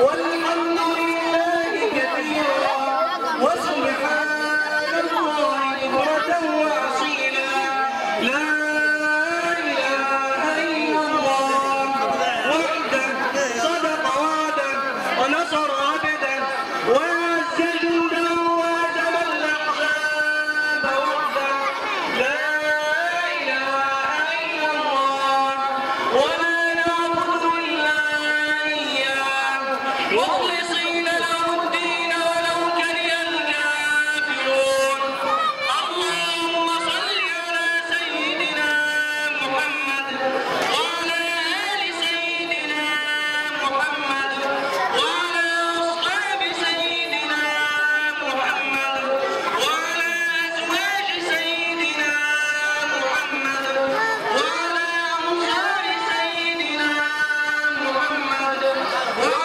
والحمد لله كثيرا وسبحان الله بكرة وأصيلا لا إله إلا الله وحده صدق وعده ونصر عبده وعز جنده وهزم الأحزاب وحده لا إله إلا الله ولا نعبد إلا إياه مخلصين له الدين ولو كره الكافرون اللهم صل على سيدنا محمد وعلى آل سيدنا محمد وعلى أصحاب سيدنا محمد وعلى أزواج سيدنا محمد وعلى أنصار سيدنا محمد وعلى